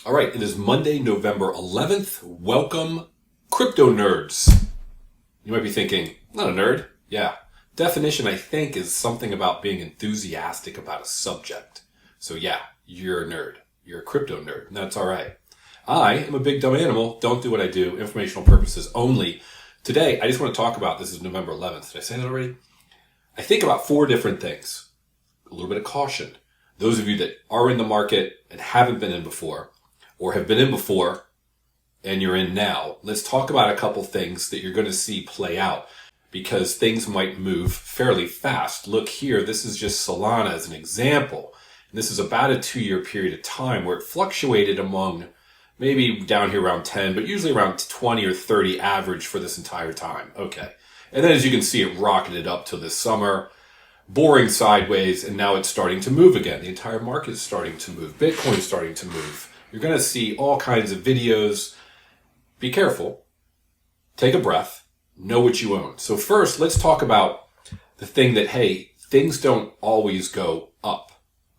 All right, it is Monday, November 11th. Welcome, crypto nerds. You might be thinking, not a nerd. Yeah. Definition, I think, is something about being enthusiastic about a subject. So yeah, you're a nerd. You're a crypto nerd, and that's all right. I am a big dumb animal. Don't do what I do. Informational purposes only. Today, I just want to talk about, this is November 11th. Did I say that already? I think about 4 different things. A little bit of caution. Those of you that are in the market and haven't been in before, or have been in before and you're in now, let's talk about a couple things that you're going to see play out because things might move fairly fast. Look here, this is just Solana as an example. And this is about a 2-year period of time where it fluctuated among maybe down here around 10, but usually around 20 or 30 average for this entire time. Okay. And then as you can see, it rocketed up till this summer, boring sideways, and now it's starting to move again. The entire market is starting to move. Bitcoin's starting to move. You're going to see all kinds of videos. Be careful. Take a breath. Know what you own. So first, let's talk about the thing that, hey, things don't always go up,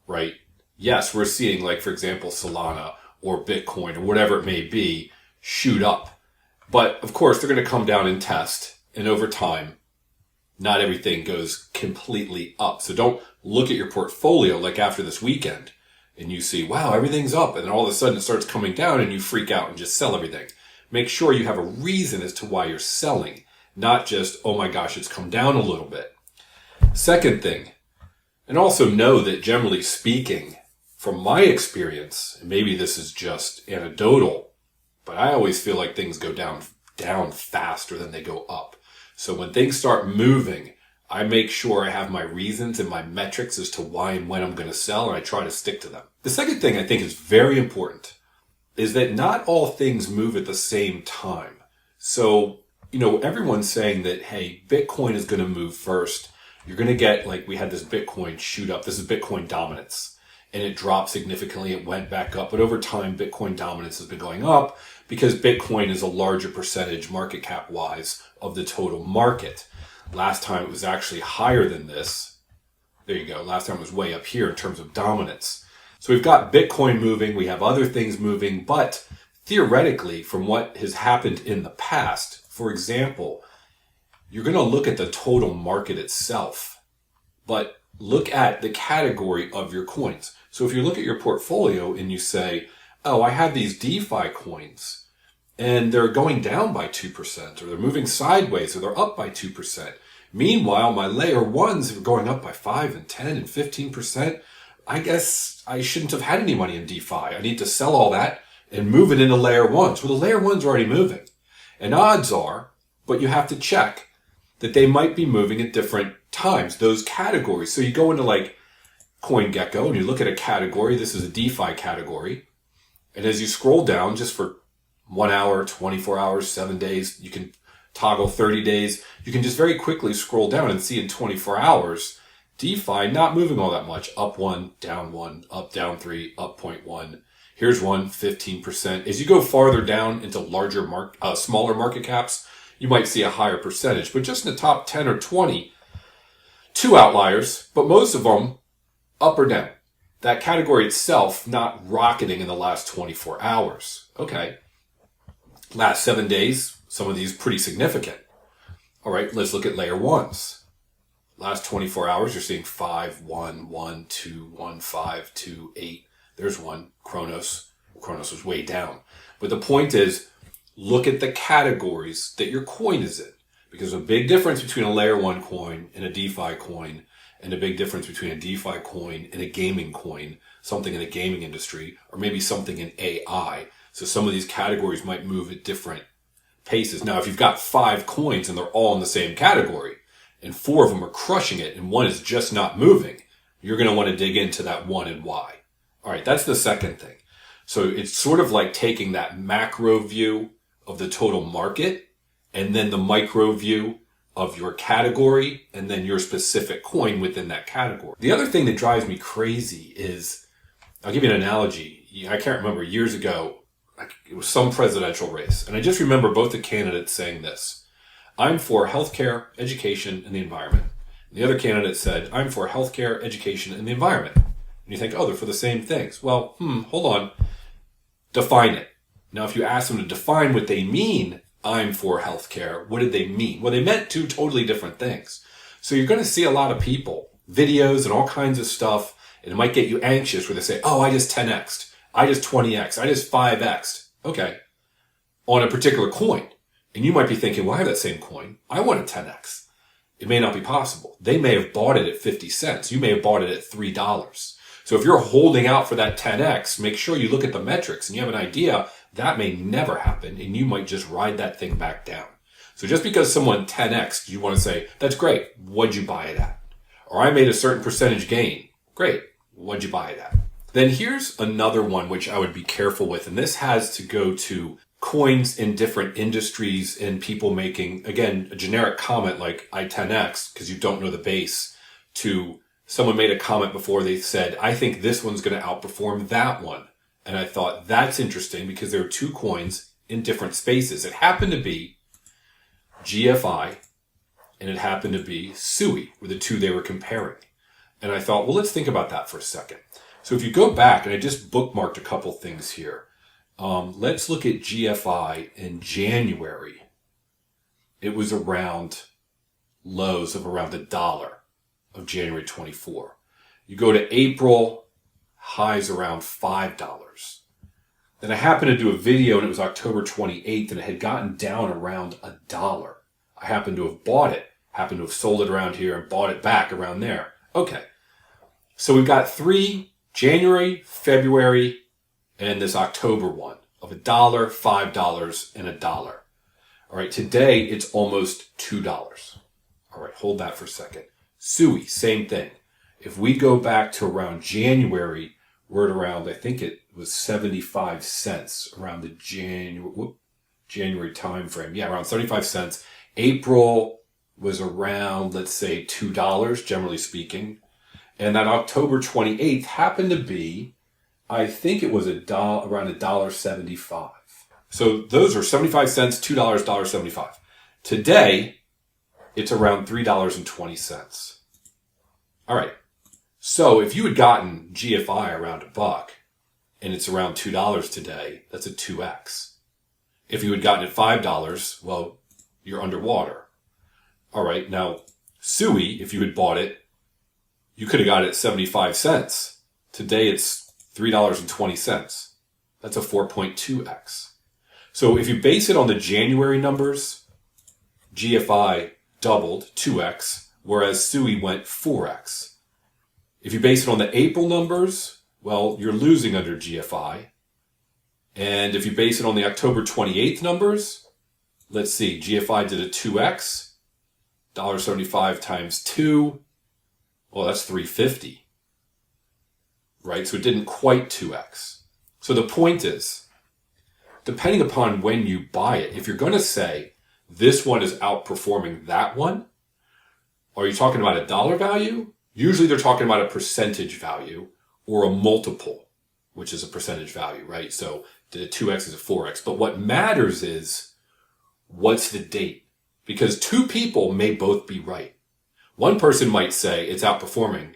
right? Yes, we're seeing, like, for example, Solana or Bitcoin or whatever it may be shoot up. But, of course, they're going to come down and test. And over time, not everything goes completely up. So don't look at your portfolio like after this weekend and you see, wow, everything's up. And then all of a sudden it starts coming down and you freak out and just sell everything. Make sure you have a reason as to why you're selling, not just, oh my gosh, it's come down a little bit. Second thing, and also know that generally speaking, from my experience, and maybe this is just anecdotal, but I always feel like things go down faster than they go up. So when things start moving, I make sure I have my reasons and my metrics as to why and when I'm going to sell, and I try to stick to them. The second thing I think is very important is that not all things move at the same time. So, everyone's saying that, hey, Bitcoin is going to move first. You're going to get, like, we had this Bitcoin shoot up. This is Bitcoin dominance. And it dropped significantly. It went back up. But over time, Bitcoin dominance has been going up because Bitcoin is a larger percentage market cap wise of the total market. Last time it was actually higher than this. There you go. Last time it was way up here in terms of dominance. So we've got Bitcoin moving. We have other things moving. But theoretically, from what has happened in the past, for example, you're going to look at the total market itself, but look at the category of your coins. So if you look at your portfolio and you say, oh, I have these DeFi coins and they're going down by 2%, or they're moving sideways, or they're up by 2%. Meanwhile, my layer ones are going up by 5 and 10 and 15%. I guess I shouldn't have had any money in DeFi. I need to sell all that and move it into layer ones. Well, the layer ones are already moving. And odds are, but you have to check that they might be moving at different times, those categories. So you go into like CoinGecko and you look at a category. This is a DeFi category. And as you scroll down just for 1 hour, 24 hours, 7 days, you can toggle 30 days. You can just very quickly scroll down and see in 24 hours, DeFi not moving all that much. Up 1, down 1, up, down 3, up 0.1. Here's one, 15%. As you go farther down into smaller market caps, you might see a higher percentage. But just in the top 10 or 20, 2 outliers, but most of them up or down. That category itself not rocketing in the last 24 hours. Okay. Last 7 days, some of these pretty significant. All right, let's look at layer ones. Last 24 hours, you're seeing 5, 1, 1, 2, 1, 5, 2, 8. There's one, Kronos. Kronos was way down. But the point is, look at the categories that your coin is in. Because there's a big difference between a layer 1 coin and a DeFi coin, and a big difference between a DeFi coin and a gaming coin, something in the gaming industry, or maybe something in AI. So some of these categories might move at different paces. Now, if you've got 5 coins and they're all in the same category, and 4 of them are crushing it, and 1 is just not moving, you're going to want to dig into that 1 and why. All right, that's the second thing. So it's sort of like taking that macro view of the total market, and then the micro view of your category, and then your specific coin within that category. The other thing that drives me crazy is, I'll give you an analogy. I can't remember, years ago, it was some presidential race. And I just remember both the candidates saying this: I'm for healthcare, education, and the environment. And the other candidate said, I'm for healthcare, education, and the environment. And you think, oh, they're for the same things. Well, hold on. define it. Now, if you ask them to define what they mean, I'm for healthcare, what did they mean? Well, they meant two totally different things. So you're going to see a lot of people, videos and all kinds of stuff, and it might get you anxious where they say, oh, I just 10x'd, I just 20x, I just 5x'd. Okay. On a particular coin. And you might be thinking, well, I have that same coin. I want a 10x. It may not be possible. They may have bought it at 50 cents. You may have bought it at $3. So if you're holding out for that 10x, make sure you look at the metrics and you have an idea that may never happen and you might just ride that thing back down. So just because someone 10x, you want to say, that's great. What'd you buy it at? Or I made a certain percentage gain. Great. What'd you buy it at? Then here's another one which I would be careful with. And this has to go to coins in different industries and people making, again, a generic comment like I 10x because you don't know the base, to someone made a comment before. They said, I think this one's going to outperform that one. And I thought that's interesting because there are two coins in different spaces. It happened to be GFI and it happened to be SUI were the two they were comparing. And I thought, well, let's think about that for a second. So if you go back, and I just bookmarked a couple things here. Let's look at GFI in January. It was around lows of around $1 of January 24. You go to April, highs around $5. Then I happened to do a video and it was October 28th and it had gotten down around $1. I happened to have bought it, happened to have sold it around here and bought it back around there. Okay. So we've got 3 January, February, and this October one of $1, $5, and $1. All right. Today it's almost $2. All right. Hold that for a second. SUI, same thing. If we go back to around January, we're at around, I think it was 75 cents around the January time frame. Yeah, around 75 cents. April was around, let's say, $2, generally speaking. And that October 28th happened to be, I think it was around $1.75. So those are 75 cents, $2, $1.75. Today, it's around $3.20. All right. So if you had gotten GFI around $1 and it's around $2 today, that's a 2x. If you had gotten it $5, well, you're underwater. All right. Now, SUI, if you had bought it, you could have got it at 75 cents. Today it's $3.20. That's a 4.2x. So if you base it on the January numbers, GFI doubled 2x, whereas SUI went 4x. If you base it on the April numbers, well, you're losing under GFI. And if you base it on the October 28th numbers, let's see, GFI did a 2x, $1.75 times 2. Well, that's $3.50, right? So it didn't quite 2x. So the point is, depending upon when you buy it, if you're going to say this one is outperforming that one, are you talking about a dollar value? Usually they're talking about a percentage value or a multiple, which is a percentage value, right? So the 2x is a 4x. But what matters is what's the date? Because two people may both be right. One person might say it's outperforming,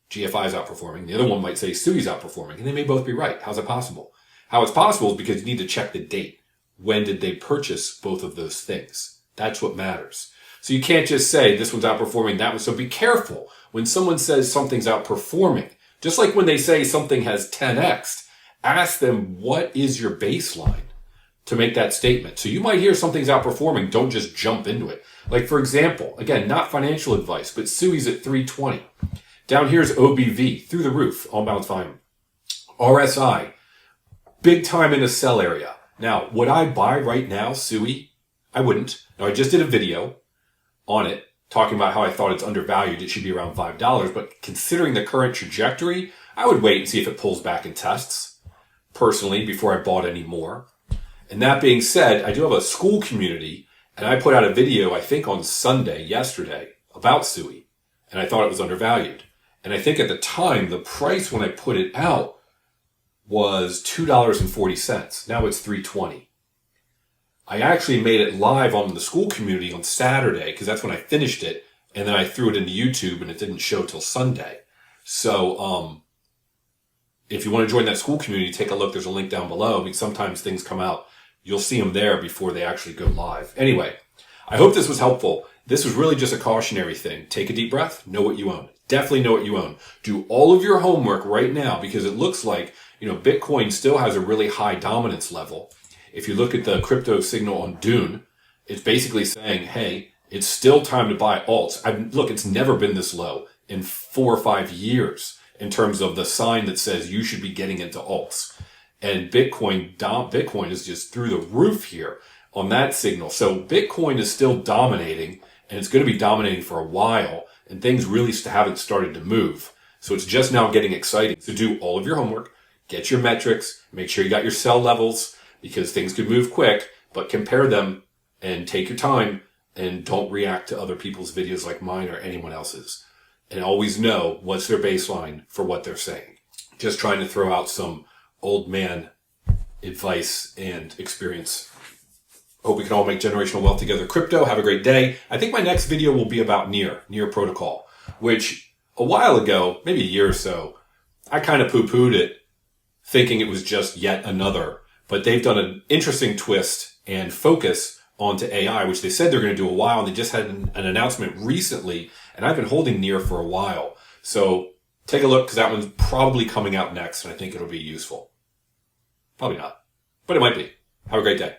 GFI is outperforming. The other one might say SUI's outperforming, and they may both be right. How's it possible? How it's possible is because you need to check the date. When did they purchase both of those things? That's what matters. So you can't just say this one's outperforming that one. So be careful when someone says something's outperforming. Just like when they say something has 10x, ask them what is your baseline to make that statement. So you might hear something's outperforming. Don't just jump into it. Like, for example, again, not financial advice, but SUI's at 320. Down here's OBV, through the roof, on balance volume. RSI, big time in the sell area. Now, would I buy right now, SUI? I wouldn't. Now, I just did a video on it, talking about how I thought it's undervalued. It should be around $5. But considering the current trajectory, I would wait and see if it pulls back and tests, personally, before I bought any more. And that being said, I do have a school community, and I put out a video, I think on Sunday, yesterday, about SUI, and I thought it was undervalued. And I think at the time, the price when I put it out was $2.40. Now it's $3.20. I actually made it live on the school community on Saturday, because that's when I finished it, and then I threw it into YouTube, and it didn't show till Sunday. So, if you want to join that school community, take a look. There's a link down below because sometimes things come out. You'll see them there before they actually go live. Anyway, I hope this was helpful. This was really just a cautionary thing. Take a deep breath. Know what you own. Definitely know what you own. Do all of your homework right now because it looks like, Bitcoin still has a really high dominance level. If you look at the crypto signal on Dune, it's basically saying, hey, it's still time to buy alts. Look, it's never been this low in 4 or 5 years in terms of the sign that says you should be getting into alts. And Bitcoin is just through the roof here on that signal. So Bitcoin is still dominating, and it's going to be dominating for a while, and things really haven't started to move. So it's just now getting exciting. So do all of your homework, get your metrics, make sure you got your sell levels, because things could move quick, but compare them and take your time and don't react to other people's videos like mine or anyone else's. And always know what's their baseline for what they're saying. Just trying to throw out some old man advice and experience. Hope we can all make generational wealth together. Crypto, have a great day. I think my next video will be about Near Protocol, which a while ago, maybe a year or so, I kind of poo-pooed it, thinking it was just yet another. But they've done an interesting twist and focus onto AI, which they said they're going to do a while, and they just had an announcement recently, and I've been holding Near for a while. So take a look, because that one's probably coming out next, and I think it'll be useful. Probably not, but it might be. Have a great day.